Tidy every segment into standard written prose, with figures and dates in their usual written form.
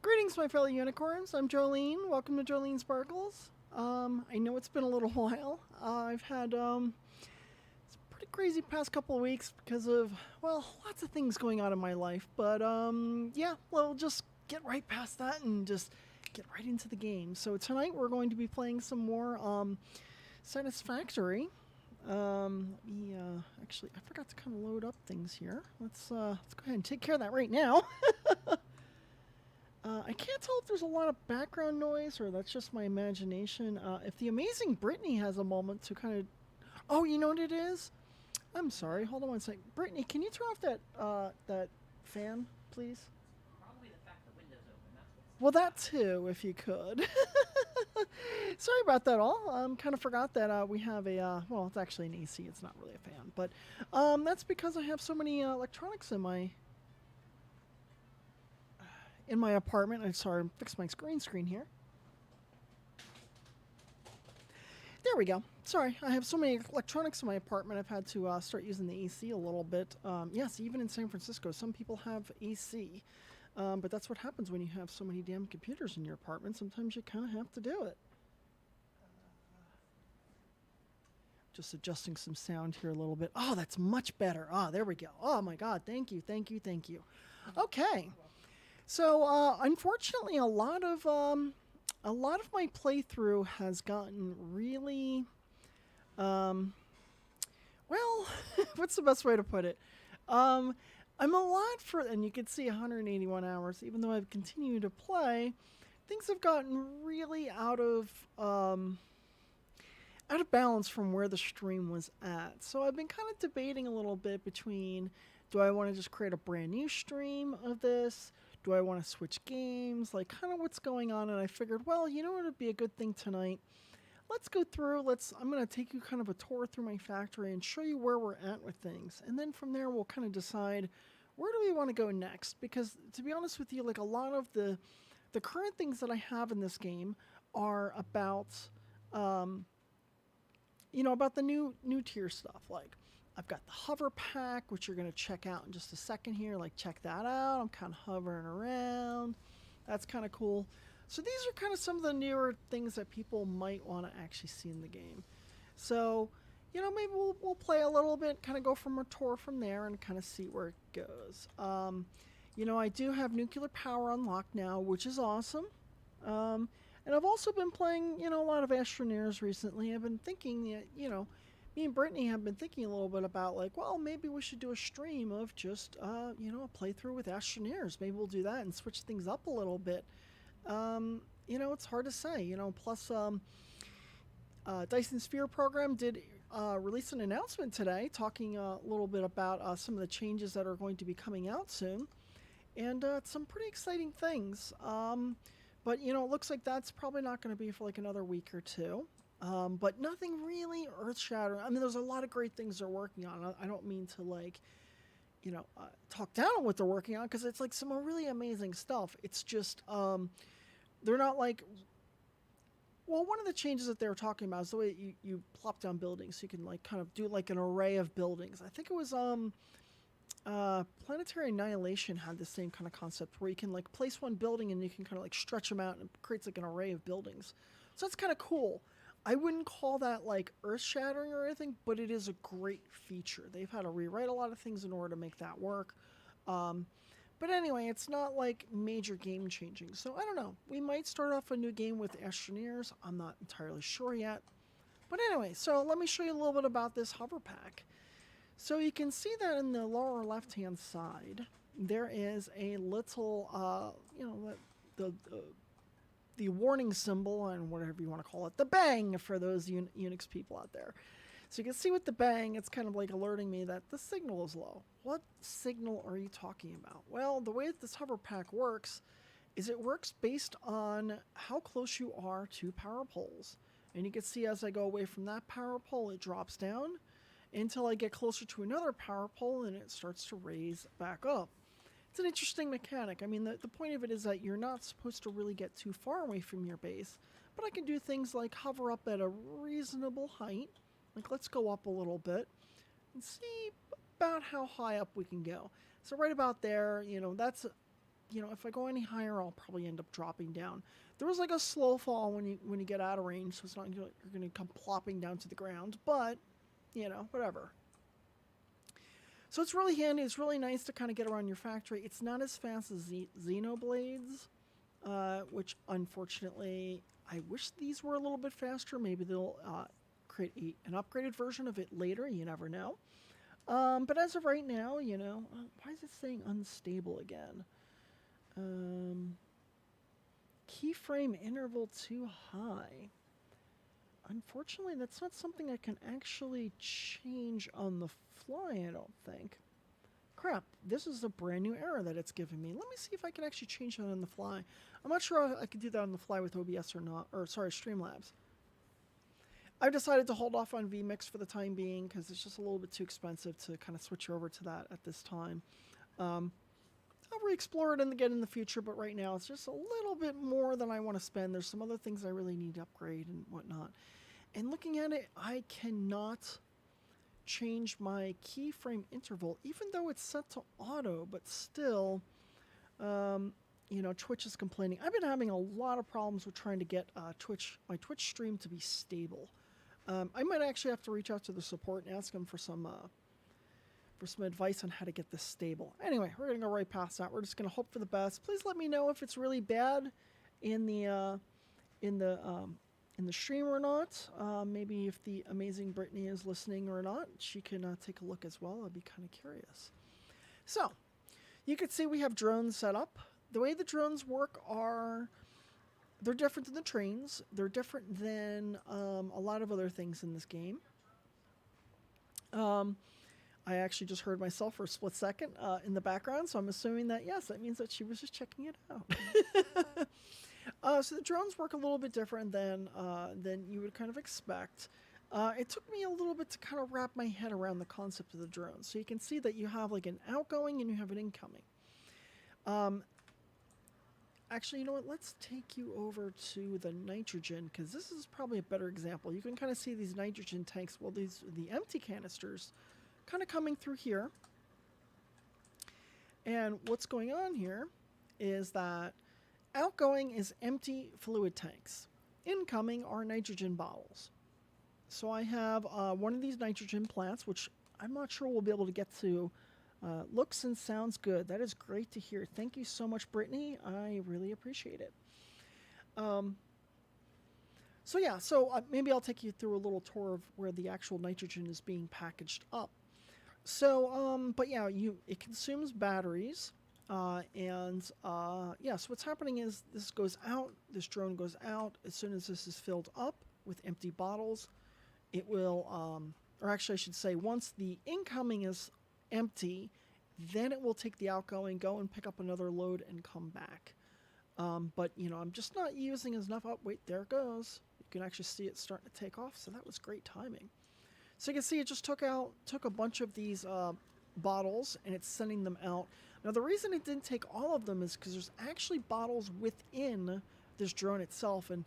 Greetings, my fellow unicorns. I'm Jolene. Welcome to Jolene Sparkles. I know it's been a little while. I've had it's a pretty crazy past couple of weeks because of, well, lots of things going on in my life. But yeah, we'll just get right past that and just get right into the game. So tonight we're going to be playing some more Satisfactory. Actually, I forgot to kind of load up things here. Let's go ahead and take care of that right now. I can't tell if there's a lot of background noise or that's just my imagination. If the amazing Brittany has a moment to kind of... Oh, you know what it is? I'm sorry. Hold on one second. Brittany, can you turn off that fan, please? Probably the fact the window's open. That's what's... Well, that too, if you could. Sorry about that all. Kind of forgot that we have a... well, it's actually an AC. It's not really a fan. But that's because I have so many electronics in my apartment. I'm sorry, fix my screen here. There we go. Sorry, I have so many electronics in my apartment. I've had to start using the AC a little bit. Yes, even in San Francisco, some people have AC. But that's what happens when you have so many damn computers in your apartment. Sometimes you kind of have to do it. Just adjusting some sound here a little bit. Oh, that's much better. Ah, there we go. Oh my God, thank you. Okay. So, unfortunately, a lot of my playthrough has gotten really, well, what's the best way to put it? I'm a lot for, and you can see 181 hours, even though I've continued to play, things have gotten really out of balance from where the stream was at. So I've been kind of debating a little bit between, do I want to just create a brand new stream of this? Do I want to switch games? Like, kind of what's going on? And I figured, well, you know what would be a good thing tonight? Let's go through. I'm going to take you kind of a tour through my factory and show you where we're at with things. And then from there, we'll kind of decide where do we want to go next? Because to be honest with you, like a lot of the current things that I have in this game are about, about the new tier stuff. Like, I've got the hover pack, which you're going to check out in just a second here. Like, check that out. I'm kind of hovering around. That's kind of cool. So these are kind of some of the newer things that people might want to actually see in the game. So, maybe we'll play a little bit, kind of go from a tour from there and kind of see where it goes. I do have nuclear power unlocked now, which is awesome. And I've also been playing, a lot of Astroneers recently. I've been thinking that, me and Brittany have been thinking a little bit about, like, well, maybe we should do a stream of just, a playthrough with Astroneers. Maybe we'll do that and switch things up a little bit. It's hard to say, plus Dyson Sphere program did release an announcement today talking a little bit about some of the changes that are going to be coming out soon. And some pretty exciting things. But, it looks like that's probably not going to be for, like, another week or two. But nothing really earth-shattering. I mean, there's a lot of great things they're working on. I don't mean to, like, talk down on what they're working on, because it's, like, some really amazing stuff. It's just, they're not, like... Well, one of the changes that they were talking about is the way you plop down buildings. So you can, like, kind of do, like, an array of buildings. I think it was, Planetary Annihilation had the same kind of concept, where you can, like, place one building and you can kind of, like, stretch them out, and it creates, like, an array of buildings. So that's kind of cool. I wouldn't call that, like, earth-shattering or anything, but it is a great feature. They've had to rewrite a lot of things in order to make that work. But anyway, it's not, like, major game-changing. So, I don't know. We might start off a new game with Astroneers. I'm not entirely sure yet. But anyway, so let me show you a little bit about this hover pack. So you can see that in the lower left-hand side, there is a little, the warning symbol, and whatever you want to call it, the bang for those Unix people out there. So you can see with the bang, it's kind of like alerting me that the signal is low. What signal are you talking about? Well, the way that this hover pack works is it works based on how close you are to power poles. And you can see as I go away from that power pole, it drops down until I get closer to another power pole and it starts to raise back up. It's an interesting mechanic. I mean, the point of it is that you're not supposed to really get too far away from your base, but I can do things like hover up at a reasonable height. Like, let's go up a little bit and see about how high up we can go. So right about there, that's you know, if I go any higher, I'll probably end up dropping down. There was like a slow fall when you get out of range, so it's not you're going to come plopping down to the ground, but you know, whatever. So it's really handy. It's really nice to kind of get around your factory. It's not as fast as Xenoblades, which unfortunately I wish these were a little bit faster. Maybe they'll create an upgraded version of it later. You never know. But as of right now, you know, why is it saying unstable again? Keyframe interval too high. Unfortunately, that's not something I can actually change on the fly, I don't think. Crap, this is a brand new error that it's giving me. Let me see if I can actually change that on the fly. I'm not sure I could do that on the fly with OBS or not, or sorry, Streamlabs. I've decided to hold off on vMix for the time being because it's just a little bit too expensive to kind of switch over to that at this time. I'll re-explore it again in the future, but right now it's just a little bit more than I want to spend. There's some other things I really need to upgrade and whatnot. And looking at it, I cannot change my keyframe interval, even though it's set to auto, but still, you know, Twitch is complaining. I've been having a lot of problems with trying to get my Twitch stream to be stable. I might actually have to reach out to the support and ask them for some advice on how to get this stable. Anyway, we're gonna go right past that. We're just gonna hope for the best. Please let me know if it's really bad in the stream or not. Maybe if the amazing Brittany is listening or not, she can take a look as well. I'd be kind of curious. So, you can see we have drones set up. The way the drones work they're different than the trains. They're different than a lot of other things in this game. I actually just heard myself for a split second in the background, so I'm assuming that, yes, that means that she was just checking it out. So the drones work a little bit different than you would kind of expect. It took me a little bit to kind of wrap my head around the concept of the drones. So you can see that you have like an outgoing and you have an incoming. Actually, you know what? Let's take you over to the nitrogen, because this is probably a better example. You can kind of see these nitrogen tanks, well, the empty canisters kind of coming through here. And what's going on here is that outgoing is empty fluid tanks. Incoming are nitrogen bottles. So I have one of these nitrogen plants, which I'm not sure we'll be able to get to. Looks and sounds good. That is great to hear. Thank you so much, Brittany. I really appreciate it. So yeah, maybe I'll take you through a little tour of where the actual nitrogen is being packaged up. So, but yeah, it consumes batteries, yeah, so what's happening is this goes out, this drone goes out. As soon as this is filled up with empty bottles, it will, or actually I should say, once the incoming is empty, then it will take the outgoing, go and pick up another load and come back. But, you know, I'm just not using enough. Oh, wait, there it goes. You can actually see it starting to take off, so that was great timing. So you can see it just took a bunch of these bottles, and it's sending them out. Now, the reason it didn't take all of them is because there's actually bottles within this drone itself. And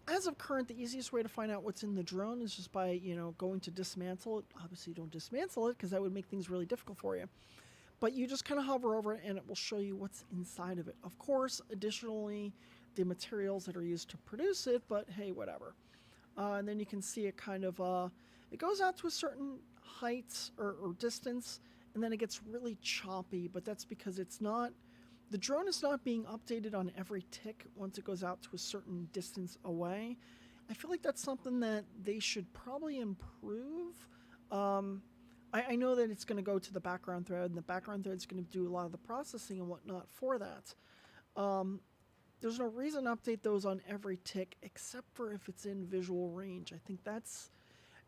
as of current, the easiest way to find out what's in the drone is just by, you know, going to dismantle it. Obviously, don't dismantle it because that would make things really difficult for you. But you just kind of hover over it, and it will show you what's inside of it. Of course, additionally, the materials that are used to produce it, but hey, whatever. And then you can see it kind of... it goes out to a certain height or distance, and then it gets really choppy, but that's because the drone is not being updated on every tick once it goes out to a certain distance away. I feel like that's something that they should probably improve. I know that it's going to go to the background thread, and the background thread is going to do a lot of the processing and whatnot for that. There's no reason to update those on every tick, except for if it's in visual range. I think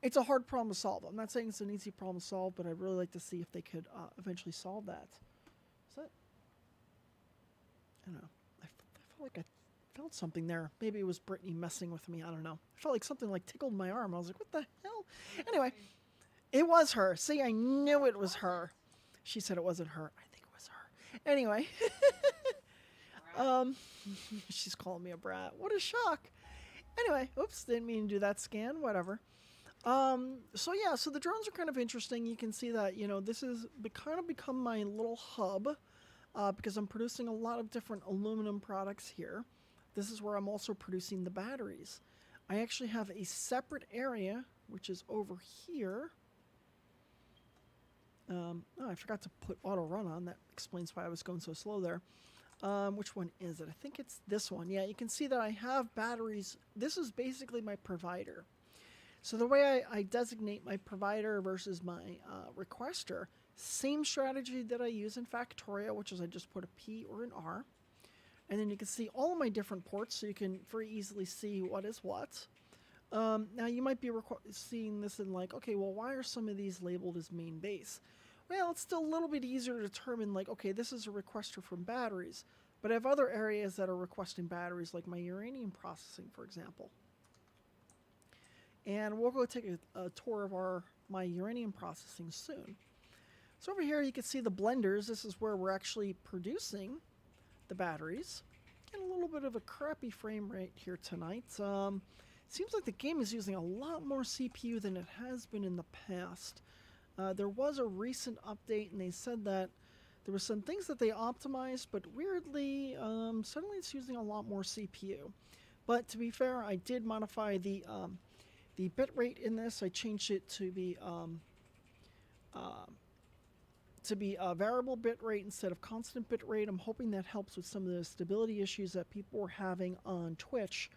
it's a hard problem to solve. I'm not saying it's an easy problem to solve, but I'd really like to see if they could eventually solve that. Is that? I don't know. I felt like I felt something there. Maybe it was Brittany messing with me. I don't know. I felt like something like tickled my arm. I was like, what the hell? Anyway, it was her. See, I knew it was her. She said it wasn't her. I think it was her. Anyway. She's calling me a brat. What a shock. Anyway, oops, didn't mean to do that scan. Whatever. So yeah, so the drones are kind of interesting. You can see that, you know, this is kind of become my little hub. because I'm producing a lot of different aluminum products here. This is where I'm also producing the batteries. I actually have a separate area, which is over here. Oh, I forgot to put auto run on. That explains why I was going so slow there. Which one is it? I think it's this one. Yeah, you can see that I have batteries. This is basically my provider. So the way I designate my provider versus my requester, same strategy that I use in Factorio, which is I just put a P or an R. And then you can see all of my different ports, so you can very easily see what is what. Now you might be seeing this and like, okay, well, why are some of these labeled as main base? Well, it's still a little bit easier to determine, like, okay, this is a requester from batteries, but I have other areas that are requesting batteries, like my uranium processing, for example. And we'll go take a tour of my uranium processing soon. So over here you can see the blenders. This is where we're actually producing the batteries. Getting a little bit of a crappy frame rate here tonight. Seems like the game is using a lot more CPU than it has been in the past. There was a recent update, and they said that there were some things that they optimized, but weirdly, suddenly it's using a lot more CPU. But to be fair, I did modify the bit rate in this. I changed it to be a variable bit rate instead of constant bit rate. I'm hoping that helps with some of the stability issues that people were having on Twitch.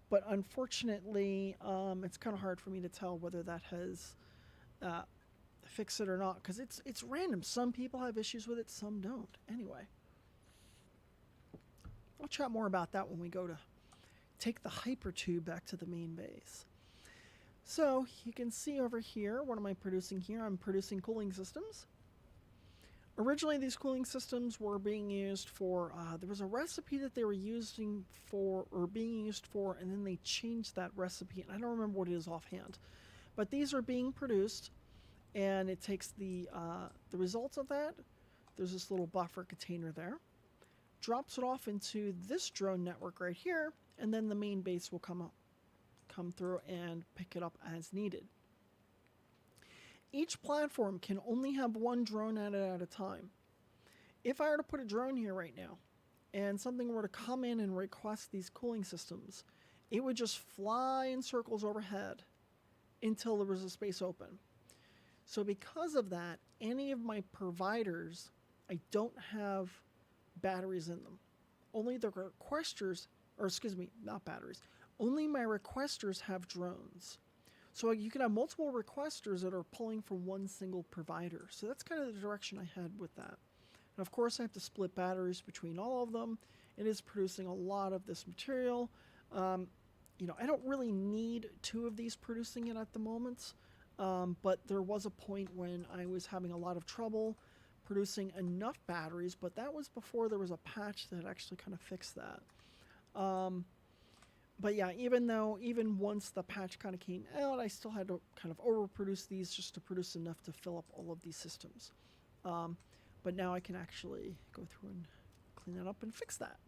But unfortunately, it's kind of hard for me to tell whether that has fixed it or not, because it's random. Some people have issues with it, some don't. Anyway, I'll chat more about that when we go to take the hypertube back to the main base. So you can see over here, what am I producing here? I'm producing cooling systems. Originally, these cooling systems were being used for, there was a recipe that they were using for, or being used for, and then they changed that recipe, and I don't remember what it is offhand. But these are being produced, and it takes the results of that. There's this little buffer container there. Drops it off into this drone network right here, and then the main base will come through and pick it up as needed. Each platform can only have one drone at it at a time. If I were to put a drone here right now, and something were to come in and request these cooling systems, it would just fly in circles overhead until there was a space open. So because of that, any of my providers, I don't have batteries in them. Only the requesters, or excuse me, not batteries, only my requesters have drones. So you can have multiple requesters that are pulling from one single provider. So that's kind of the direction I had with that. And of course, I have to split batteries between all of them. It is producing a lot of this material. You know, I don't really need two of these producing it at the moment. But there was a point when I was having a lot of trouble producing enough batteries, but that was before there was a patch that actually kind of fixed that. But yeah, even once the patch kind of came out, I still had to kind of overproduce these just to produce enough to fill up all of these systems. But now I can actually go through and clean that up and fix that.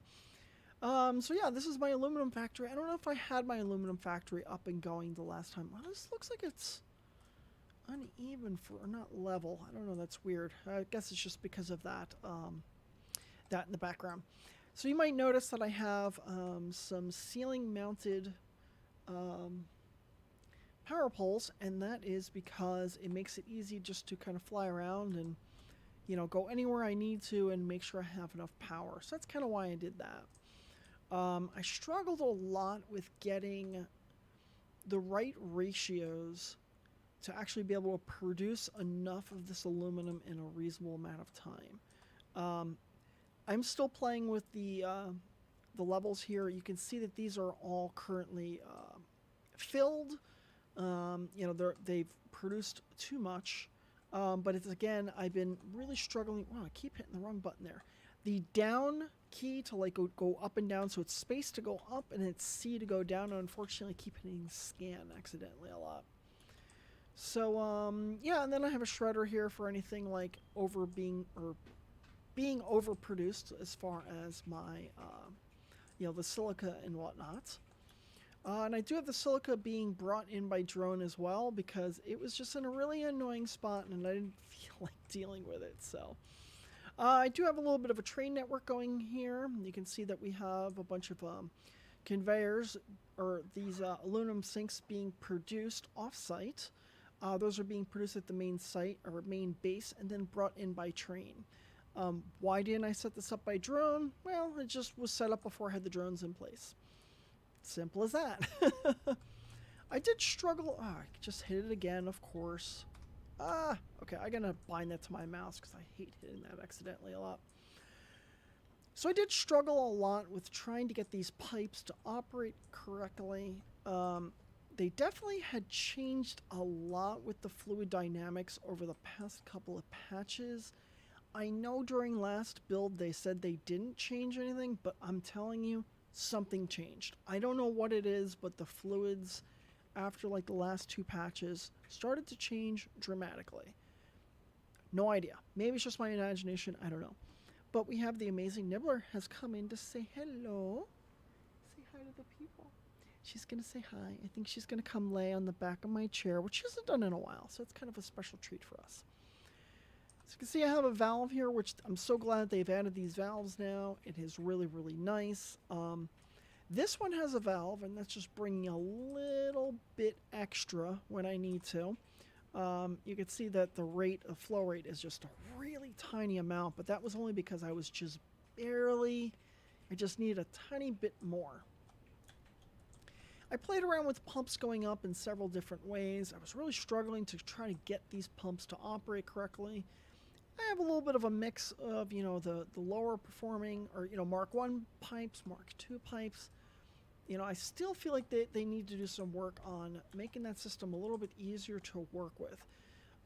So yeah, this is my aluminum factory. I don't know if I had my aluminum factory up and going the last time. Well, this looks like it's uneven for not level. I don't know, that's weird. I guess it's just because of that that in the background. So you might notice that I have some ceiling mounted power poles, and that is because it makes it easy just to kind of fly around and, you know, go anywhere I need to and make sure I have enough power. So that's kind of why I did that. I struggled a lot with getting the right ratios to actually be able to produce enough of this aluminum in a reasonable amount of time. I'm still playing with the levels here. You can see that these are all currently filled. You know, they've produced too much. But it's, again, I've been really struggling. Wow, I keep hitting the wrong button there. The down key to like go up and down, so it's space to go up and it's C to go down. And unfortunately, I keep hitting scan accidentally a lot. So yeah, and then I have a shredder here for anything like being overproduced as far as my you know, the silica and whatnot. And I do have the silica being brought in by drone as well, because it was just in a really annoying spot and I didn't feel like dealing with it. So I do have a little bit of a train network going here. You can see that we have a bunch of conveyors, or these aluminum sinks being produced off-site. Those are being produced at the main site, or main base, and then brought in by train. Why didn't I set this up by drone? Well, it just was set up before I had the drones in place. Simple as that. I did struggle. I just hit it again, of course. Okay, I'm gonna bind that to my mouse because I hate hitting that accidentally a lot. So I did struggle a lot with trying to get these pipes to operate correctly. They definitely had changed a lot with the fluid dynamics over the past couple of patches. I know during last build they said they didn't change anything, but I'm telling you, something changed. I don't know what it is, but the fluids after like the last 2 patches started to change dramatically. No idea. Maybe it's just my imagination. I don't know. But we have the amazing Nibbler has come in to say hello. Say hi to the people. She's going to say hi. I think she's going to come lay on the back of my chair, which she hasn't done in a while. So it's kind of a special treat for us. So you can see I have a valve here, which I'm so glad they've added these valves now. It is really, really nice. This one has a valve, and that's just bringing a little bit extra when I need to. You can see that the rate of flow rate is just a really tiny amount, but that was only because I was just barely, I just needed a tiny bit more. I played around with pumps going up in several different ways. I was really struggling to try to get these pumps to operate correctly. I have a little bit of a mix of, you know, the lower performing, or, you know, Mark 1 pipes, Mark 2 pipes. You know, I still feel like they need to do some work on making that system a little bit easier to work with.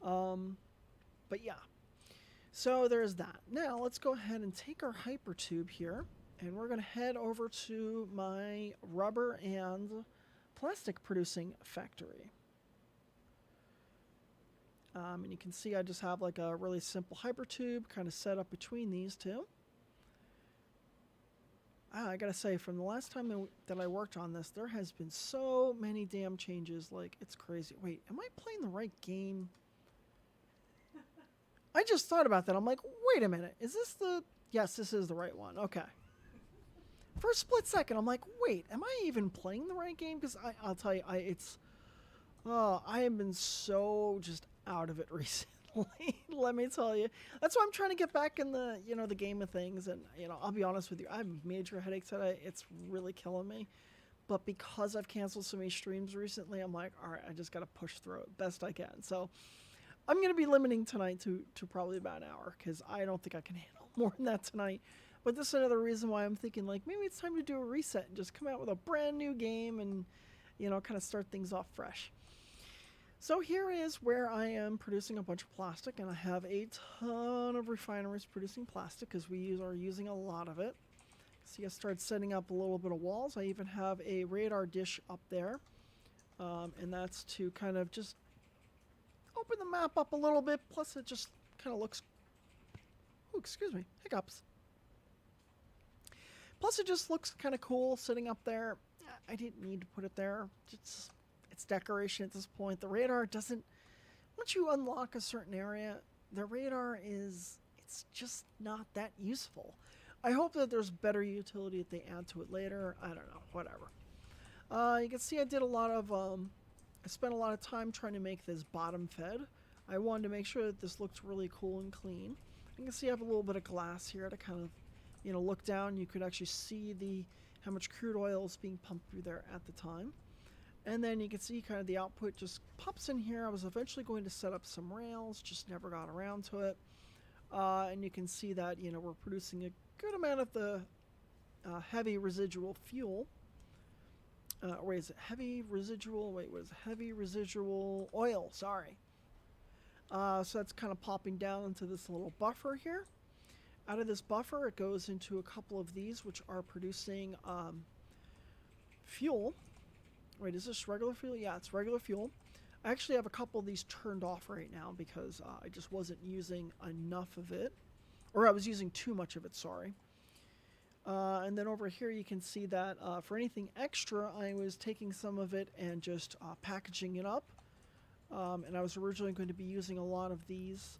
But yeah, so there's that. Now let's go ahead and take our hypertube here, and we're going to head over to my rubber and plastic producing factory. And you can see I just have like a really simple hypertube kind of set up between these two. I gotta say, from the last time that I worked on this, there has been so many damn changes. Like, it's crazy. Wait, am I playing the right game? I just thought about that. I'm like, wait a minute. Is this the... Yes, this is the right one. Okay. For a split second, I'm like, wait, am I even playing the right game? Because I'll tell you, I have been so just out of it recently. Let me tell you. That's why I'm trying to get back in the, you know, the game of things. And, you know, I'll be honest with you, I have major headaches today. It's really killing me. But because I've canceled so many streams recently, I'm like, all right, I just got to push through it best I can. So I'm going to be limiting tonight to probably about an hour, because I don't think I can handle more than that tonight. But this is another reason why I'm thinking, like, maybe it's time to do a reset and just come out with a brand new game and, you know, kind of start things off fresh. So here is where I am producing a bunch of plastic, and I have a ton of refineries producing plastic because we are using a lot of it. See, I started setting up a little bit of walls. I even have a radar dish up there, and that's to kind of just open the map up a little bit. Plus, it just kind of looks... Oh, excuse me, hiccups. Plus, it just looks kind of cool sitting up there. I didn't need to put it there. It's decoration at this point. The radar doesn't... Once you unlock a certain area, the radar is... It's just not that useful. I hope that there's better utility if they add to it later. I don't know. Whatever. You can see I did a lot of... I spent a lot of time trying to make this bottom fed. I wanted to make sure that this looked really cool and clean. You can see I have a little bit of glass here to kind of, you know, look down. You could actually see how much crude oil is being pumped through there at the time. And then you can see kind of the output just pops in here. I was eventually going to set up some rails, just never got around to it. And you can see that, you know, we're producing a good amount of the heavy residual fuel. Wait, is it heavy residual? Wait, what is it? Heavy residual oil, sorry. So that's kind of popping down into this little buffer here. Out of this buffer, it goes into a couple of these, which are producing fuel. Wait, is this regular fuel? Yeah, it's regular fuel. I actually have a couple of these turned off right now because I just wasn't using enough of it. Or I was using too much of it, sorry. And then over here you can see that for anything extra, I was taking some of it and just packaging it up. And I was originally going to be using a lot of these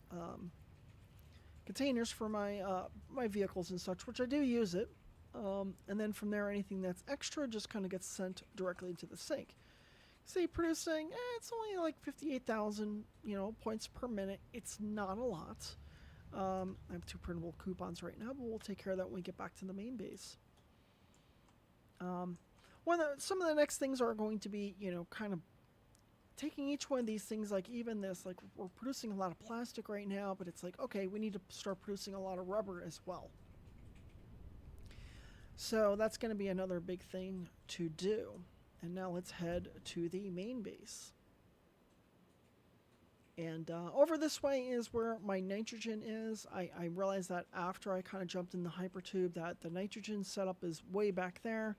containers for my my vehicles and such, which I do use it. And then from there, anything that's extra just kind of gets sent directly into the sink. See, producing, it's only like 58,000, points per minute. It's not a lot. I have 2 printable coupons right now, but we'll take care of that when we get back to the main base. Some of the next things are going to be, kind of taking each one of these things, like even this, like we're producing a lot of plastic right now, but it's like, okay, we need to start producing a lot of rubber as well. So that's going to be another big thing to do. And now let's head to the main base. And over this way is where my nitrogen is. I realized that after I kind of jumped in the hypertube that the nitrogen setup is way back there.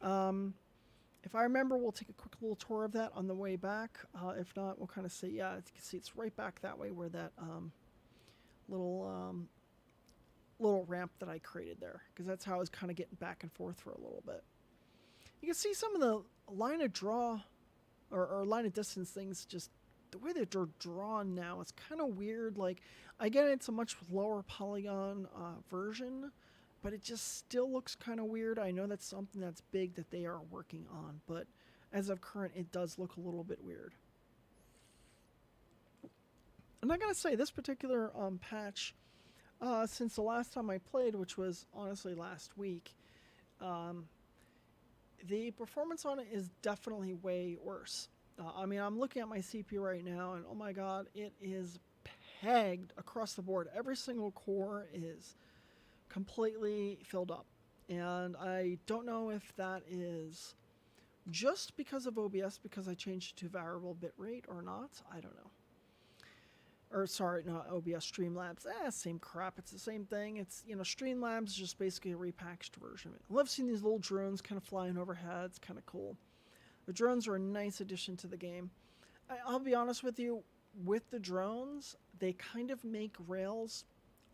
If I remember, we'll take a quick little tour of that on the way back. If not, we'll kind of see, yeah, you can see it's right back that way where that little ramp that I created there. Because that's how I was kind of getting back and forth for a little bit. You can see some of the line of draw or line of distance things, just the way that they're drawn now, it's kind of weird. Like, I get it's a much lower polygon version, but it just still looks kind of weird. I know that's something that's big that they are working on, but as of current, it does look a little bit weird. And I gotta say, this particular patch, since the last time I played, which was honestly last week, the performance on it is definitely way worse. I mean, I'm looking at my CPU right now, and oh my god, it is pegged across the board. Every single core is completely filled up. And I don't know if that is just because of OBS, because I changed it to variable bitrate or not. I don't know. Or sorry, not OBS, Streamlabs. Same crap. It's the same thing. It's, Streamlabs is just basically a repackaged version of it. I love seeing these little drones kind of flying overhead. It's kind of cool. The drones are a nice addition to the game. I'll be honest with you, with the drones, they kind of make rails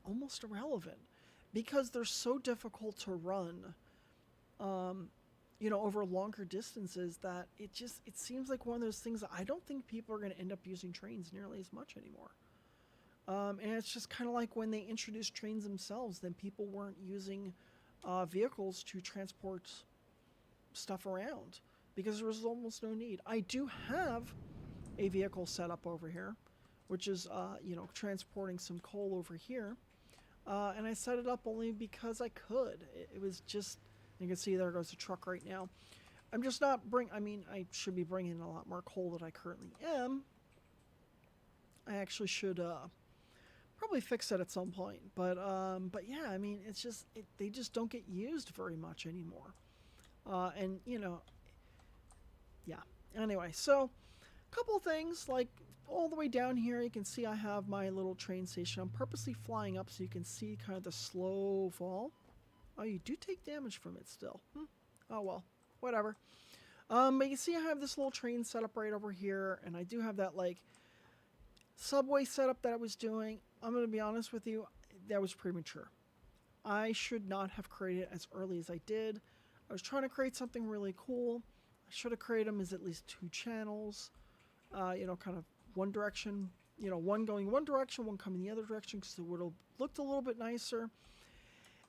almost irrelevant because they're so difficult to run, over longer distances that it seems like one of those things that I don't think people are going to end up using trains nearly as much anymore. And it's just kind of like when they introduced trains themselves, then people weren't using vehicles to transport stuff around because there was almost no need. I do have a vehicle set up over here, which is, transporting some coal over here. And I set it up only because I could. It was just, you can see there goes the truck right now. I'm just not I should be bringing a lot more coal than I currently am. I actually should probably fix it at some point. But yeah, I mean, it's just, they just don't get used very much anymore. And, yeah. Anyway, so a couple things, like all the way down here, you can see I have my little train station. I'm purposely flying up so you can see kind of the slow fall. Oh, you do take damage from it still. Oh, well, whatever. But you see I have this little train set up right over here, and I do have that, like, subway setup that I was doing. I'm going to be honest with you, that was premature. I should not have created it as early as I did. I was trying to create something really cool. I should have created them as at least 2 channels, kind of one direction, one going one direction, one coming the other direction, because it would have looked a little bit nicer.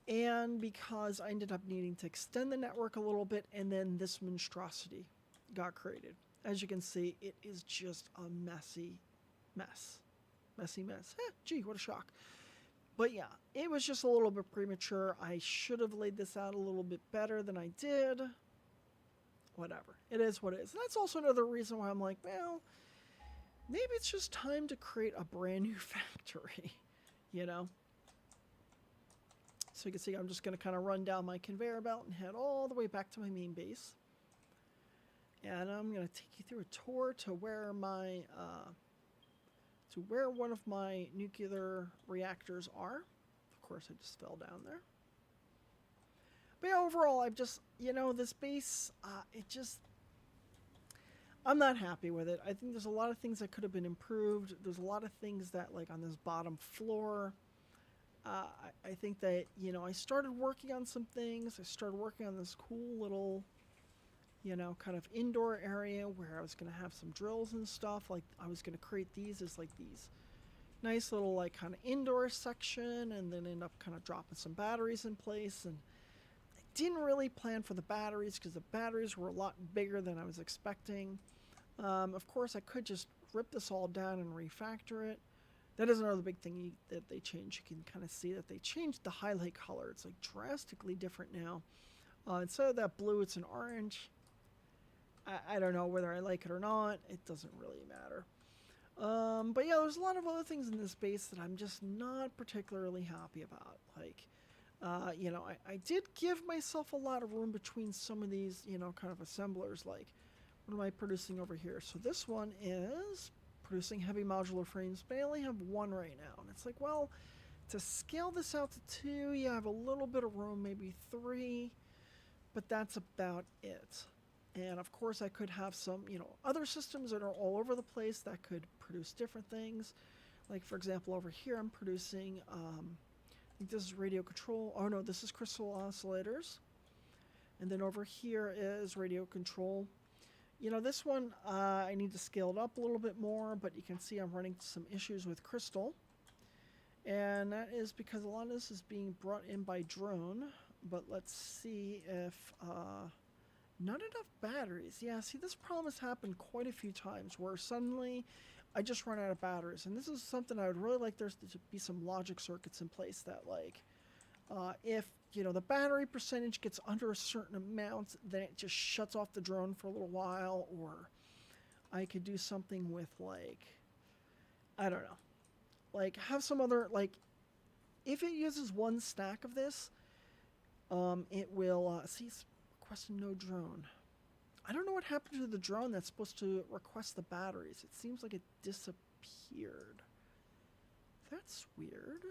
And because I ended up needing to extend the network a little bit, and then this monstrosity got created. As you can see, it is just a messy mess. Messy mess. Gee, what a shock. But yeah, it was just a little bit premature. I should have laid this out a little bit better than I did. Whatever. It is what it is. And that's also another reason why I'm like, well, maybe it's just time to create a brand new factory, So you can see I'm just going to kind of run down my conveyor belt and head all the way back to my main base. And I'm going to take you through a tour to where my one of my nuclear reactors are. Of course, I just fell down there. But yeah, overall, I've just, this base, I'm not happy with it. I think there's a lot of things that could have been improved. There's a lot of things that, like, on this bottom floor, I think that, I started working on some things. I started working on this cool little, kind of indoor area where I was going to have some drills and stuff. Like, I was going to create these as, like, these, nice little like kind of indoor section, and then end up kind of dropping some batteries in place. And I didn't really plan for the batteries because the batteries were a lot bigger than I was expecting. Of course, I could just rip this all down and refactor it. That is another big thing that they changed. You can kind of see that they changed the highlight color. It's like drastically different now. Instead of that blue, it's an orange. I don't know whether I like it or not. It doesn't really matter. But yeah, there's a lot of other things in this base that I'm just not particularly happy about. Like, you know, I did give myself a lot of room between some of these, you know, kind of assemblers. Like, what am I producing over here? So this one is producing heavy modular frames, but I only have one right now. And it's like, well, to scale this out to 2, you have a little bit of room, maybe 3, but that's about it. And of course, I could have some, you know, other systems that are all over the place that could produce different things. Like, for example, over here, I'm producing, I think this is radio control. Oh, no, this is crystal oscillators. And then over here is radio control. You know, this one, I need to scale it up a little bit more, but you can see I'm running some issues with crystal. And that is because a lot of this is being brought in by drone. But let's see if... not enough batteries. Yeah, see, this problem has happened quite a few times where suddenly I just run out of batteries. And this is something I would really like there to be some logic circuits in place that, like, if, you know, the battery percentage gets under a certain amount, then it just shuts off the drone for a little while. Or I could do something with, like, I don't know. Like, have some other, like, if it uses one stack of this, it will, see, requesting no drone. I don't know what happened to the drone that's supposed to request the batteries. It seems like it disappeared. That's weird.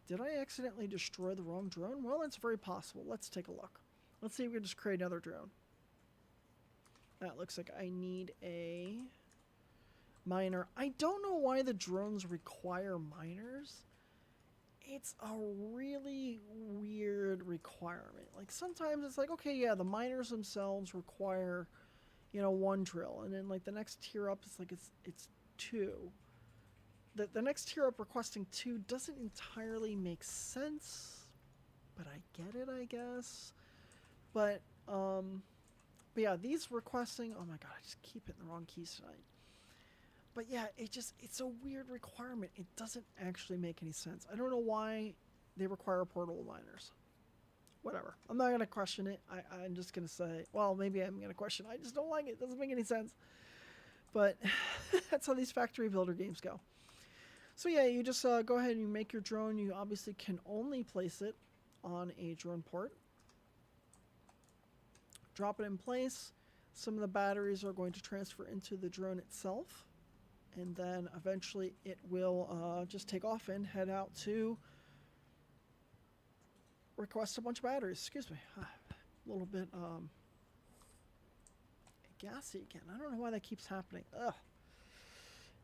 Did I accidentally destroy the wrong drone? Well, that's very possible. Let's take a look. Let's see if we can just create another drone. That looks like I need a miner. I don't know why the drones require miners. It's a really weird requirement. Like, sometimes it's like, okay, yeah, the miners themselves require, you know, 1 drill. And then, like, the next tier up is like, it's 2. The next tier up requesting 2 doesn't entirely make sense. But I get it, I guess. But yeah, these requesting... Oh my god, I just keep hitting the wrong keys tonight. But yeah, it's a weird requirement. It doesn't actually make any sense. I don't know why they require portable miners. Whatever. I'm not going to question it. I'm just going to say, well, maybe I'm going to question it. I just don't like it. It doesn't make any sense. But that's how these factory builder games go. So yeah, you just go ahead and you make your drone. You obviously can only place it on a drone port. Drop it in place. Some of the batteries are going to transfer into the drone itself. And then eventually it will just take off and head out to request a bunch of batteries. Excuse me. A little bit gassy again. I don't know why that keeps happening. Ugh.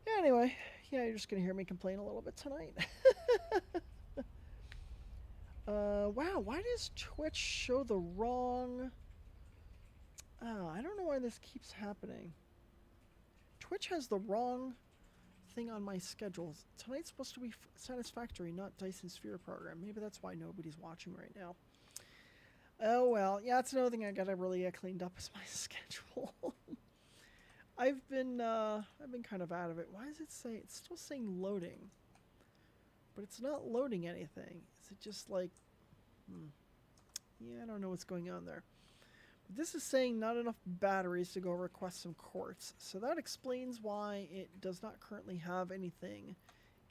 Yeah, anyway. Yeah, you're just going to hear me complain a little bit tonight. Wow, why does Twitch show the wrong... Oh, I don't know why this keeps happening. Twitch has the wrong thing on my schedule. Tonight's supposed to be Satisfactory, not Dyson Sphere program. Maybe that's why nobody's watching right now. Oh well, yeah, that's another thing I gotta really get cleaned up is my schedule. I've been kind of out of it. Why does it say it's still saying loading? But it's not loading anything. Is it just like yeah, I don't know what's going on there. This is saying not enough batteries to go request some quartz. So that explains why it does not currently have anything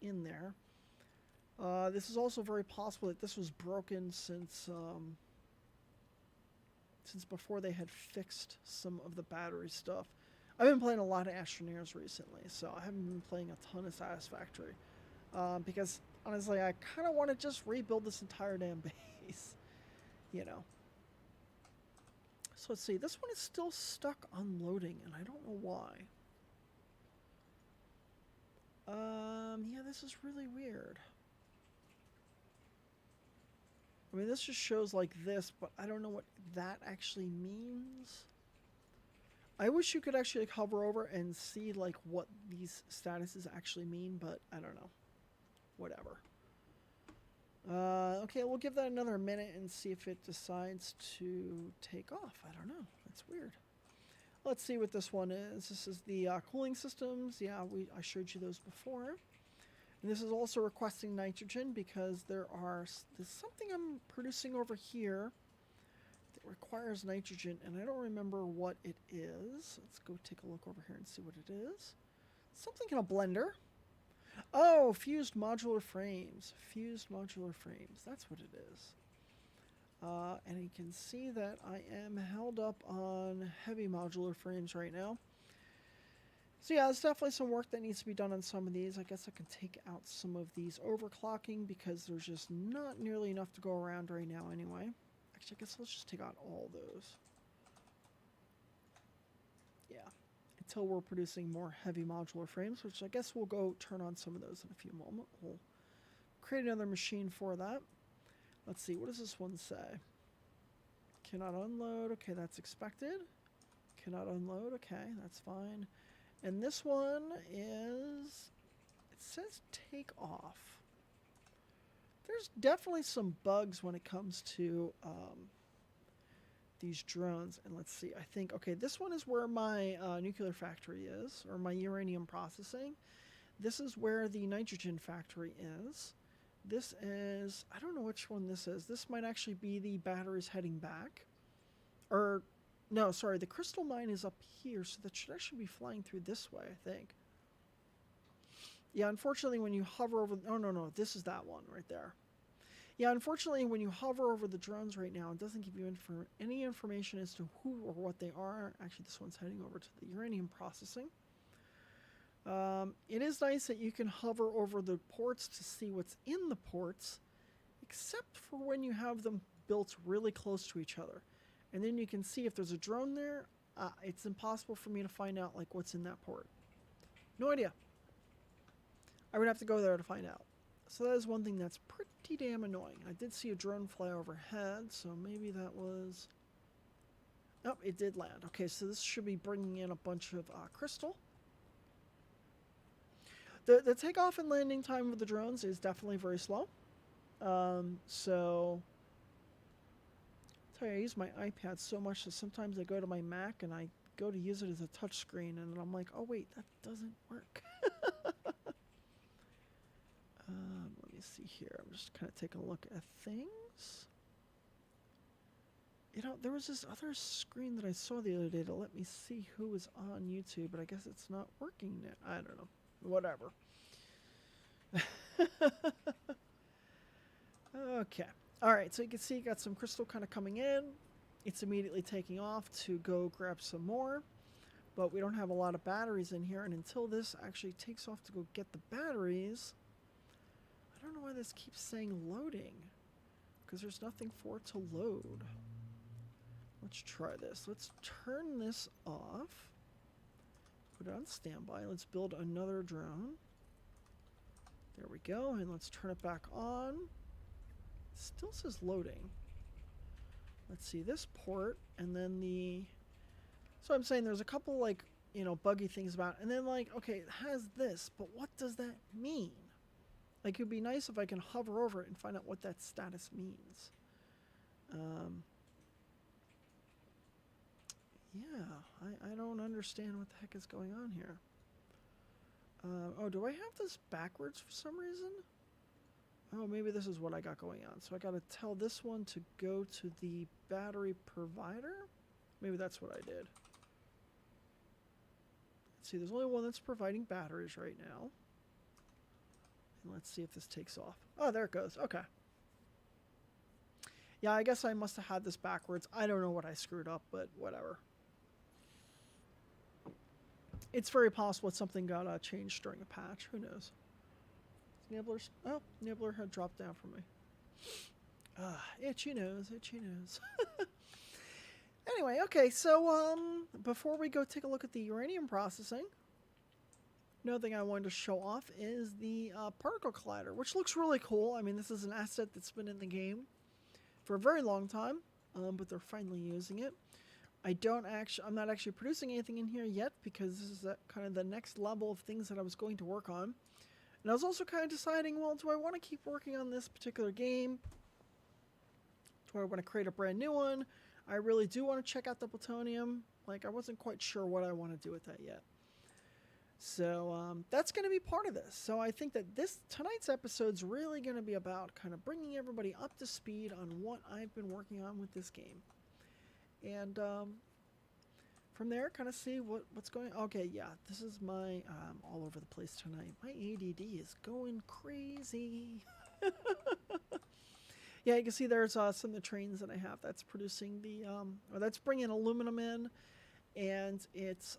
in there. This is also very possible that this was broken since before they had fixed some of the battery stuff. I've been playing a lot of Astroneers recently, so I haven't been playing a ton of Satisfactory. Because, honestly, I kind of want to just rebuild this entire damn base. You know. So let's see, this one is still stuck unloading, and I don't know why. Yeah, this is really weird. I mean, this just shows like this, but I don't know what that actually means. I wish you could actually like, hover over and see like what these statuses actually mean, but I don't know. whatever. Okay, we'll give that another minute and see if it decides to take off. I don't know. That's weird. Let's see what this one is. This is the cooling systems. Yeah, I showed you those before. And this is also requesting nitrogen because there's something I'm producing over here that requires nitrogen, and I don't remember what it is. Let's go take a look over here and see what it is. Something in a blender. Oh, fused modular frames. Fused modular frames. That's what it is. And you can see that I am held up on heavy modular frames right now. So yeah, there's definitely some work that needs to be done on some of these. I guess I can take out some of these overclocking because there's just not nearly enough to go around right now anyway. Actually, I guess let's just take out all those. Yeah, until we're producing more heavy modular frames, which I guess we'll go turn on some of those in a few moments. We'll create another machine for that. Let's see, what does this one say? Cannot unload. Okay, that's expected. Cannot unload. Okay, that's fine. And this one is, it says take off. There's definitely some bugs when it comes to these drones. And let's see, I think, okay, this one is where my nuclear factory is, or my uranium processing. This is where the nitrogen factory is. This is, I don't know which one this is. This might actually be the batteries heading back. Or, no, sorry, the crystal mine is up here, so that should actually be flying through this way, I think. Yeah, unfortunately, when you hover over, oh, no, this is that one right there. Yeah, unfortunately, when you hover over the drones right now, it doesn't give you any information as to who or what they are. Actually, this one's heading over to the uranium processing. It is nice that you can hover over the ports to see what's in the ports, except for when you have them built really close to each other. And then you can see if there's a drone there, it's impossible for me to find out like what's in that port. No idea. I would have to go there to find out. So that is one thing that's pretty damn annoying. I did see a drone fly overhead, so maybe that was... Oh, it did land. Okay, so this should be bringing in a bunch of crystal. The takeoff and landing time of the drones is definitely very slow. So, I'll tell you, I use my iPad so much that sometimes I go to my Mac and I go to use it as a touchscreen, and I'm like, oh wait, that doesn't work. Let me see here. I'm just kind of taking a look at things. You know, there was this other screen that I saw the other day to let me see who was on YouTube, but I guess it's not working now. I don't know. Whatever. Okay. All right. So you can see you got some crystal kind of coming in. It's immediately taking off to go grab some more. But we don't have a lot of batteries in here. And until this actually takes off to go get the batteries, I don't know why this keeps saying loading. Because there's nothing for it to load. Let's try this. Let's turn this off. Put it on standby. Let's build another drone. There we go. And let's turn it back on. It still says loading. Let's see this port. And then the... So I'm saying there's a couple like, you know, buggy things about it. And then like, okay, it has this. But what does that mean? Like, it would be nice if I can hover over it and find out what that status means. Yeah, I don't understand what the heck is going on here. Oh, do I have this backwards for some reason? Oh, maybe this is what I got going on. So I got to tell this one to go to the battery provider? Maybe that's what I did. Let's see, there's only one that's providing batteries right now. And let's see if this takes off. Oh, there it goes. Okay. Yeah, I guess I must have had this backwards. I don't know what I screwed up, but whatever. It's very possible that something got changed during a patch. Who knows? Nibbler's... Oh, Nibbler had dropped down for me. Itchy nose, itchy nose. Anyway, okay, so before we go take a look at the uranium processing, another thing I wanted to show off is the particle collider, which looks really cool. I mean, this is an asset that's been in the game for a very long time, but they're finally using it. I'm not actually producing anything in here yet because this is kind of the next level of things that I was going to work on. And I was also kind of deciding, well, do I want to keep working on this particular game? Do I want to create a brand new one? I really do want to check out the Plutonium. Like, I wasn't quite sure what I want to do with that yet. So that's going to be part of this. So I think that tonight's episode's really going to be about kind of bringing everybody up to speed on what I've been working on with this game. And from there, kind of see what's going on. Okay, yeah, this is my all over the place tonight. My ADD is going crazy. Yeah, you can see there's some of the trains that I have. That's producing the, or that's bringing aluminum in. And it's,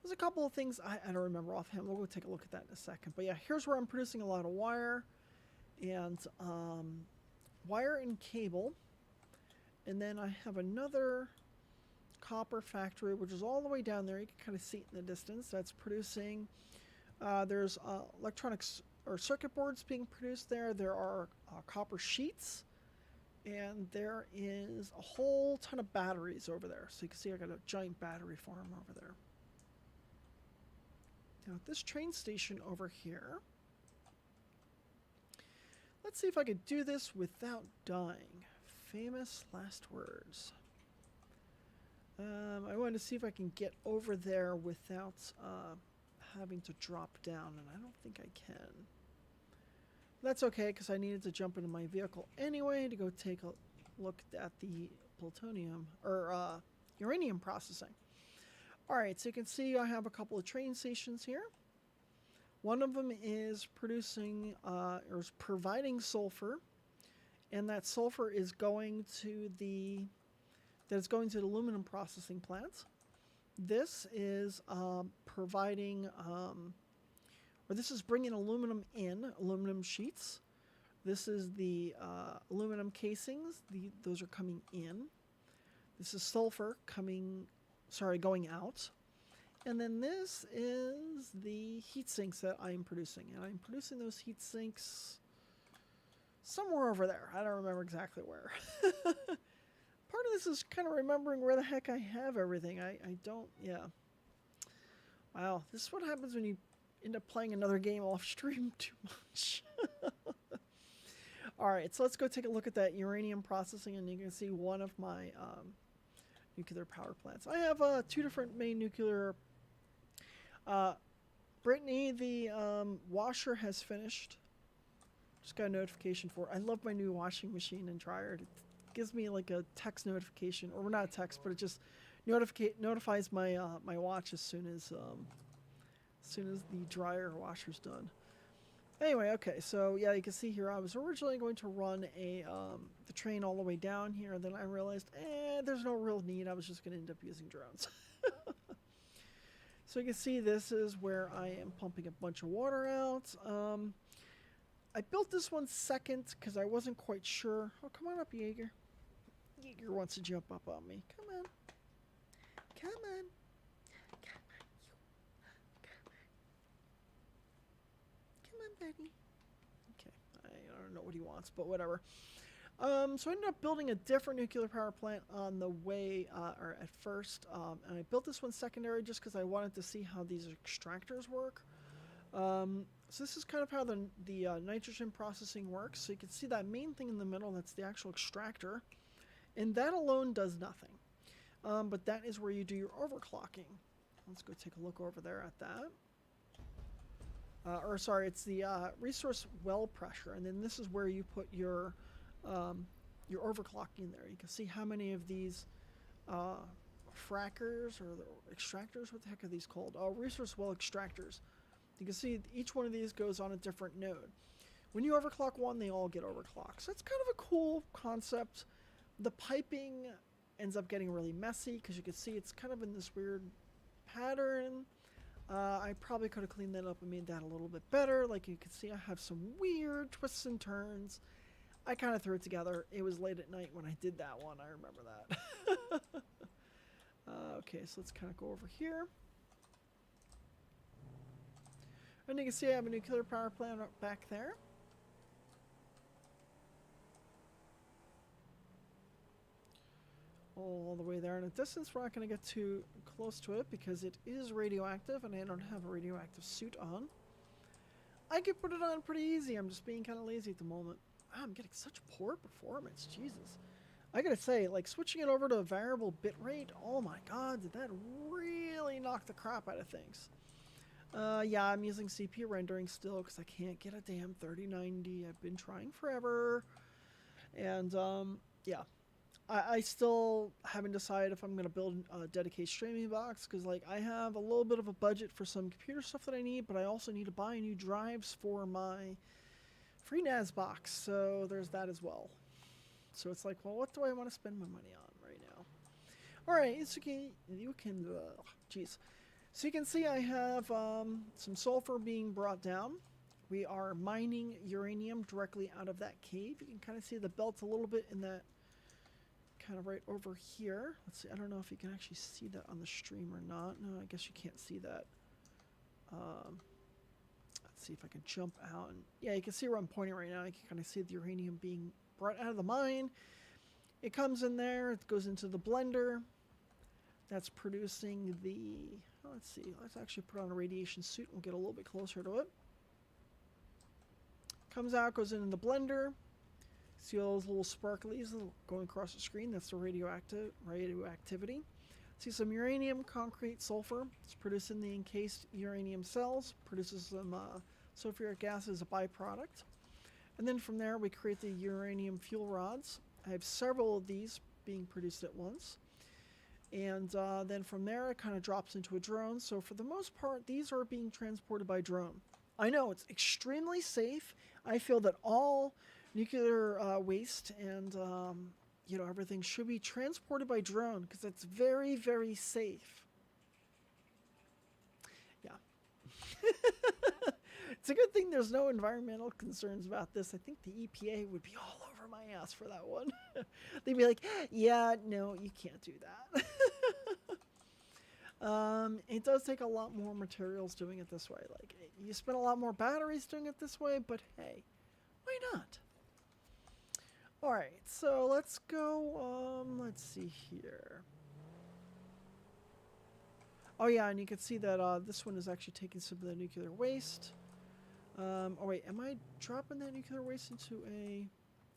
there's a couple of things I don't remember offhand. We'll go take a look at that in a second. But yeah, here's where I'm producing a lot of wire. And wire and cable. And then I have another copper factory, which is all the way down there. You can kind of see it in the distance. That's producing, there's electronics or circuit boards being produced there. There are copper sheets, and there is a whole ton of batteries over there. So you can see I got a giant battery farm over there. Now at this train station over here, let's see if I could do this without dying. Famous last words. I wanted to see if I can get over there without having to drop down, and I don't think I can. That's okay, because I needed to jump into my vehicle anyway to go take a look at the plutonium, or uranium processing. Alright, so you can see I have a couple of train stations here. One of them is producing, or is providing sulfur, and that sulfur is going to the aluminum processing plant. This is providing, or this is bringing aluminum in, aluminum sheets. This is the aluminum casings. Those are coming in. This is sulfur going out. And then this is the heat sinks that I'm producing. And I'm producing those heat sinks somewhere over there. I don't remember exactly where. Part of this is kind of remembering where the heck I have everything. I don't, yeah. Wow, this is what happens when you end up playing another game off stream too much. Alright, so let's go take a look at that uranium processing, and you can see one of my nuclear power plants. I have 2 different main nuclear. Brittany, the washer has finished. Just got a notification for it. I love my new washing machine and dryer. It gives me like a text notification, or not a text, but it just notifies my my watch as soon as the dryer or washer's done. Anyway, okay, so yeah, you can see here I was originally going to run the train all the way down here, and then I realized, there's no real need. I was just going to end up using drones. So you can see this is where I am pumping a bunch of water out. I built this one second because I wasn't quite sure. Oh, come on up, Jaeger. Jaeger wants to jump up on me. Come on. Come on. Come on, buddy. Okay, I don't know what he wants, but whatever. So I ended up building a different nuclear power plant on the way, or at first, and I built this one secondary just because I wanted to see how these extractors work. So this is kind of how the nitrogen processing works. So you can see that main thing in the middle, that's the actual extractor, and that alone does nothing. But that is where you do your overclocking. Let's go take a look over there at that. Or sorry, it's the resource well pressure, and then this is where you put your overclocking there. You can see how many of these frackers or the extractors, what the heck are these called? Resource well extractors. You can see each one of these goes on a different node. When you overclock one, they all get overclocked. So it's kind of a cool concept. The piping ends up getting really messy because you can see it's kind of in this weird pattern. I probably could have cleaned that up and made that a little bit better. Like you can see, I have some weird twists and turns. I kind of threw it together. It was late at night when I did that one. I remember that. Okay, so let's kind of go over here. And you can see I have a nuclear power plant back there. All the way there in a distance. We're not going to get too close to it because it is radioactive and I don't have a radioactive suit on. I could put it on pretty easy. I'm just being kind of lazy at the moment. Wow, I'm getting such poor performance. Jesus. I gotta say, like, switching it over to a variable bitrate, oh my god, did that really knock the crap out of things. Yeah, I'm using CPU rendering still because I can't get a damn 3090. I've been trying forever. And, yeah. I still haven't decided if I'm going to build a dedicated streaming box because, like, I have a little bit of a budget for some computer stuff that I need, but I also need to buy new drives for my FreeNAS box, so there's that as well. So it's like, well, what do I want to spend my money on right now? All right, so you can, geez. So you can see I have some sulfur being brought down. We are mining uranium directly out of that cave. You can kind of see the belt a little bit in that, kind of right over here. Let's see, I don't know if you can actually see that on the stream or not. No, I guess you can't see that. Let's see if I can jump out. And yeah, you can see where I'm pointing right now. You can kind of see the uranium being brought out of the mine. It comes in there, it goes into the blender. That's producing the, let's see, let's actually put on a radiation suit. We'll get a little bit closer to it. Comes out, goes into the blender. See all those little sparklies going across the screen? That's the radioactivity. See some uranium, concrete, sulfur. It's producing the encased uranium cells. Produces some sulfuric acid as a byproduct. And then from there, we create the uranium fuel rods. I have several of these being produced at once. And then from there, it kind of drops into a drone. So for the most part, these are being transported by drone. I know it's extremely safe. I feel that all nuclear waste and everything should be transported by drone because it's very, very safe. Yeah. It's a good thing there's no environmental concerns about this. I think the EPA would be all over my ass for that one. They'd be like, yeah, no, you can't do that. It does take a lot more materials doing it this way. Like, you spend a lot more batteries doing it this way, but hey, why not? All right, so let's go, let's see here. Oh yeah, and you can see that this one is actually taking some of the nuclear waste. Oh wait, am I dropping that nuclear waste into a...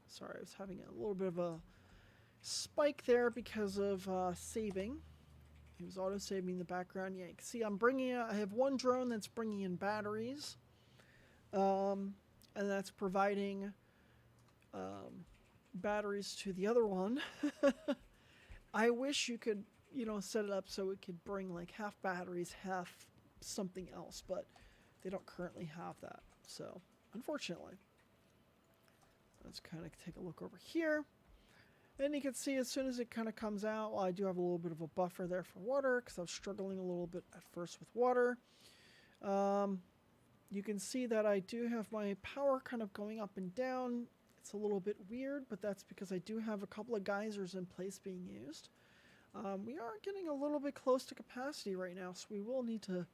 Sorry, I was having a little bit of a spike there because of saving. It was auto-saving in the background. Yeah, you can see I'm bringing I have one drone that's bringing in batteries. And that's providing batteries to the other one. I wish you could, set it up so it could bring like half batteries, half something else, but they don't currently have that. So, unfortunately. Let's kind of take a look over here. And you can see as soon as it kind of comes out, well, I do have a little bit of a buffer there for water because I was struggling a little bit at first with water. You can see that I do have my power kind of going up and down. It's a little bit weird, but that's because I do have a couple of geysers in place being used. We are getting a little bit close to capacity right now, so I will need to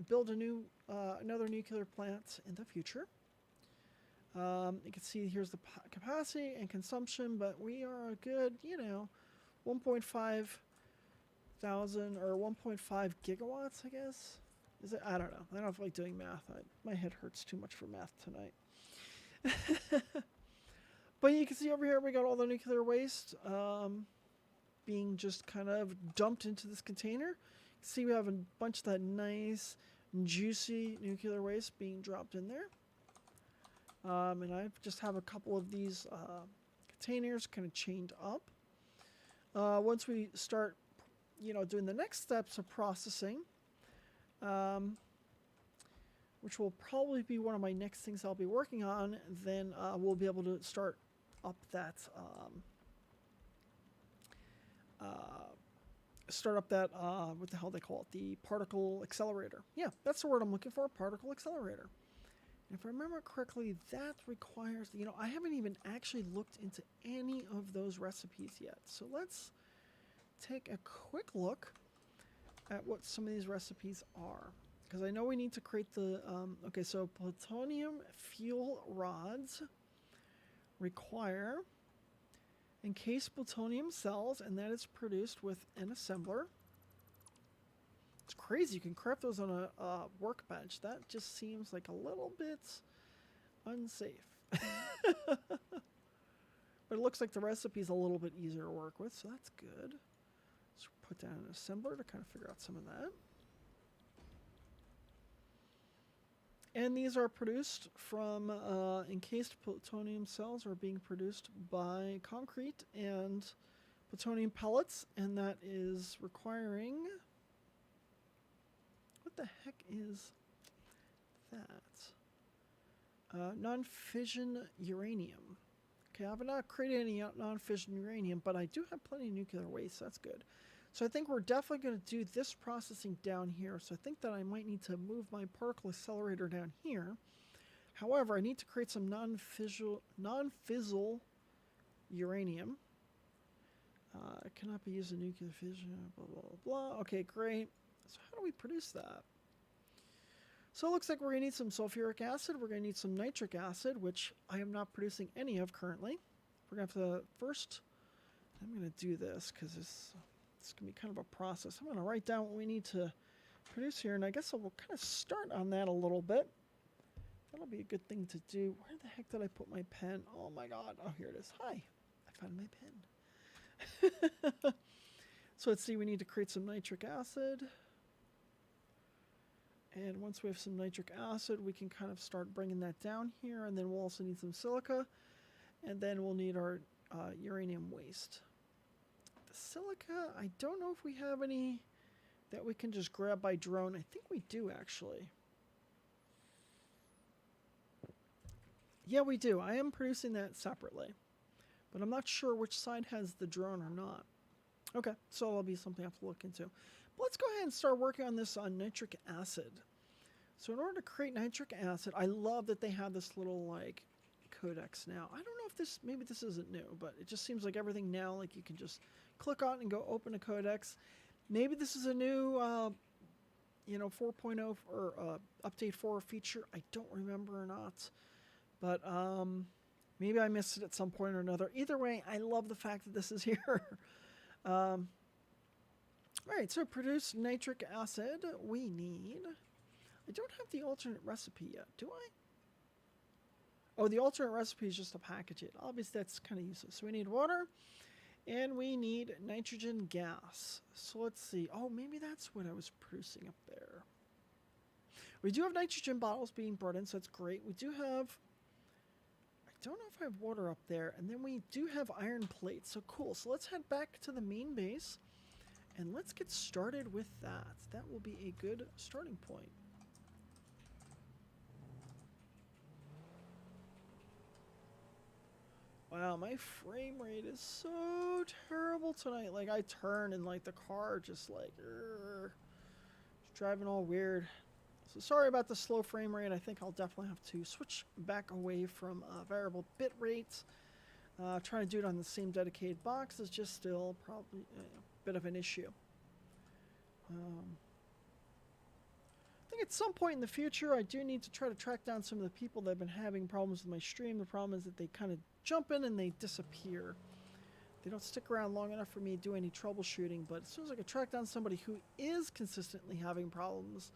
build another nuclear plant in the future. You can see here's the capacity and consumption, but we are a good, 1.5 thousand or 1.5 gigawatts, I guess. Is it? I don't know. I don't feel like doing math. My head hurts too much for math tonight. But you can see over here we got all the nuclear waste being just kind of dumped into this container. See, we have a bunch of that nice, juicy nuclear waste being dropped in there. And I just have a couple of these containers kind of chained up. Once we start, doing the next steps of processing, which will probably be one of my next things I'll be working on, then we'll be able to start up that what the hell they call it, the particle accelerator. Yeah, that's the word I'm looking for, particle accelerator. And if I remember correctly, that requires, I haven't even actually looked into any of those recipes yet. So let's take a quick look at what some of these recipes are. Because I know we need to create the, okay, so plutonium fuel rods require encased plutonium cells, and that is produced with an assembler. It's crazy. You can craft those on a workbench. That just seems like a little bit unsafe. But it looks like the recipe's a little bit easier to work with, so that's good. Let's put down an assembler to kind of figure out some of that. And these are produced from encased plutonium cells are being produced by concrete and plutonium pellets, and that is requiring... What the heck is that? Non-fission uranium. Okay, I've not created any non-fission uranium, but I do have plenty of nuclear waste, so that's good. So I think we're definitely going to do this processing down here. So I think that I might need to move my particle accelerator down here. However, I need to create some non-fissile uranium. It cannot be used in nuclear fission, blah, blah, blah, blah. Okay, great. So how do we produce that? So it looks like we're going to need some sulfuric acid. We're going to need some nitric acid, which I am not producing any of currently. We're going to have to first... I'm going to do this because it's going to be kind of a process. I'm going to write down what we need to produce here, and I guess I will kind of start on that a little bit. That'll be a good thing to do. Where the heck did I put my pen? Oh my god. Oh, here it is. Hi. I found my pen. So let's see. We need to create some nitric acid. And once we have some nitric acid, we can kind of start bringing that down here. And then we'll also need some silica. And then we'll need our uranium waste. The silica, I don't know if we have any that we can just grab by drone. I think we do, actually. Yeah, we do. I am producing that separately. But I'm not sure which side has the drone or not. Okay, so that'll be something I have to look into. But let's go ahead and start working on this on nitric acid. So in order to create nitric acid, I love that they have this little, like, codex now. I don't know if this, maybe this isn't new, but it just seems like everything now, like, you can just click on and go open a codex. Maybe this is a new, 4.0 or update 4 feature. I don't remember or not. But maybe I missed it at some point or another. Either way, I love the fact that this is here. All right, so produce nitric acid. We need... I don't have the alternate recipe yet, do I? Oh, the alternate recipe is just to package it. Obviously, that's kind of useless. So we need water, and we need nitrogen gas. So let's see. Oh, maybe that's what I was producing up there. We do have nitrogen bottles being brought in, so that's great. We do have... I don't know if I have water up there. And then we do have iron plates. So cool. So let's head back to the main base. And let's get started with that. That will be a good starting point. Wow, my frame rate is so terrible tonight. Like, I turn and, like, the car just, like, it's driving all weird. So sorry about the slow frame rate. I think I'll definitely have to switch back away from variable bit rates. Trying to do it on the same dedicated box is just still probably a bit of an issue. I think at some point in the future, I do need to try to track down some of the people that have been having problems with my stream. The problem is that they kind of jump in and they disappear. They don't stick around long enough for me to do any troubleshooting, but as soon as I can track down somebody who is consistently having problems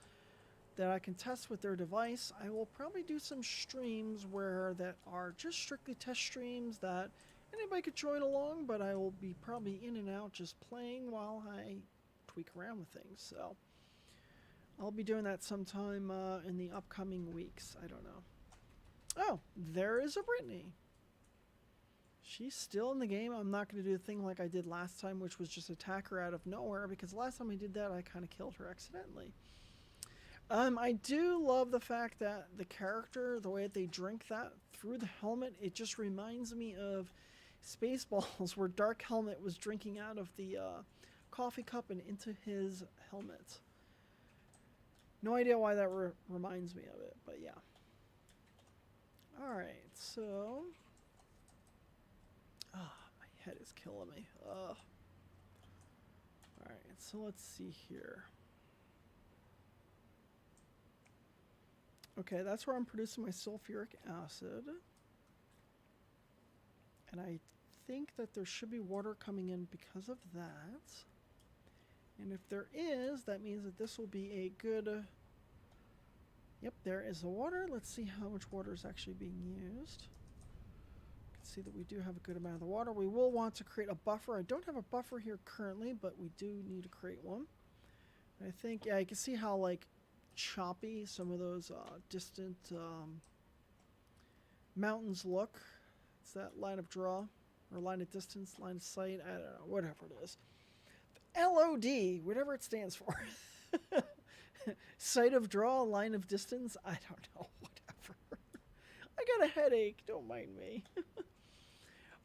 that I can test with their device, I will probably do some streams where that are just strictly test streams that anybody could join along, but I will be probably in and out just playing while I tweak around with things. So I'll be doing that sometime in the upcoming weeks. I don't know. Oh, there is a Brittany. She's still in the game. I'm not going to do the thing like I did last time, which was just attack her out of nowhere, because last time I did that, I kind of killed her accidentally. I do love the fact that the character, the way that they drink that through the helmet, it just reminds me of Spaceballs, where Dark Helmet was drinking out of the coffee cup and into his helmet. No idea why that reminds me of it, but yeah. Alright, so... my head is killing me. Alright, so let's see here. Okay, that's where I'm producing my sulfuric acid. And I think that there should be water coming in because of that. And if there is, that means that this will be a good... Yep, there is the water. Let's see how much water is actually being used. You can see that we do have a good amount of the water. We will want to create a buffer. I don't have a buffer here currently, but we do need to create one. I think, yeah, you can see how, like, choppy some of those distant mountains look. It's that line of draw, or line of distance, line of sight, I don't know, whatever it is. LOD, whatever it stands for. Sight of draw, line of distance, I don't know, whatever. I got a headache, don't mind me.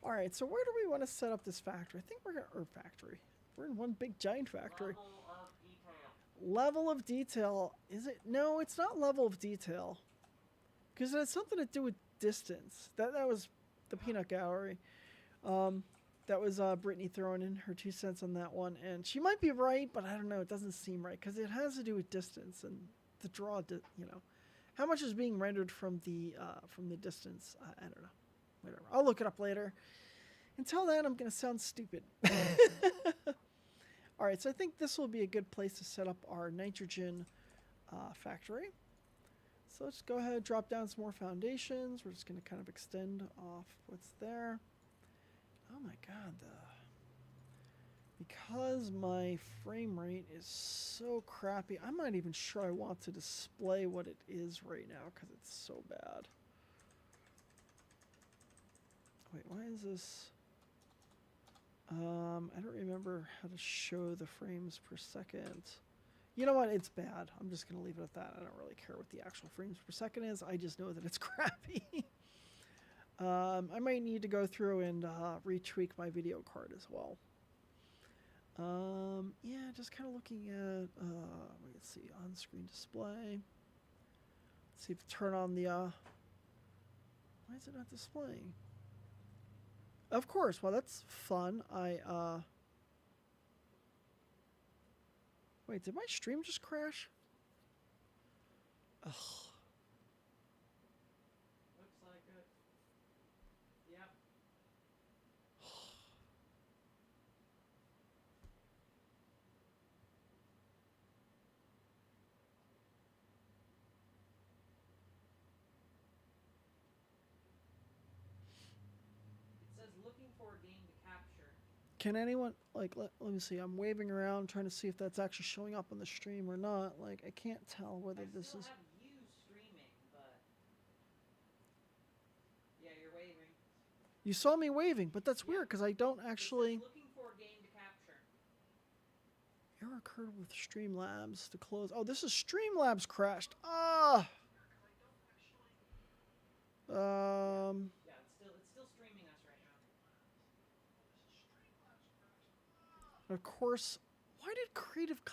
Alright, so where do we want to set up this factory? I think we're going to... factory. We're in one big giant factory. Level of detail. Is it? No, it's not level of detail. Because it has something to do with distance. That was the peanut gallery. That was Brittany throwing in her 2 cents on that one. And she might be right, but I don't know. It doesn't seem right. Because it has to do with distance. And the draw, you know. How much is being rendered from the distance? I don't know. Whatever. I'll look it up later. Until then, I'm going to sound stupid. Alright, so I think this will be a good place to set up our nitrogen factory. So let's go ahead and drop down some more foundations. We're just going to kind of extend off what's there. Oh my god, because my frame rate is so crappy, I'm not even sure I want to display what it is right now because it's so bad. Wait, why is this... I don't remember how to show the frames per second. You know what? It's bad. I'm just going to leave it at that. I don't really care what the actual frames per second is. I just know that it's crappy. I might need to go through and retweak my video card as well. Yeah, just kind of looking at, let's see, on-screen display. Let's see if turn on the, why is it not displaying? Of course. Well, that's fun. Wait, did my stream just crash? Ugh. Looks like it. Yep. It says looking for a game to capture. Can anyone, like, let me see. I'm waving around trying to see if that's actually showing up on the stream or not. Like, I can't tell whether this is... I still have you streaming, but... Yeah, you're waving. You saw me waving, but that's weird because I don't actually... It says looking for a game to capture. Error occurred with Streamlabs to close. Oh, this is Streamlabs crashed. Ah! Yeah, it's still streaming us right now. Of course, why did Creative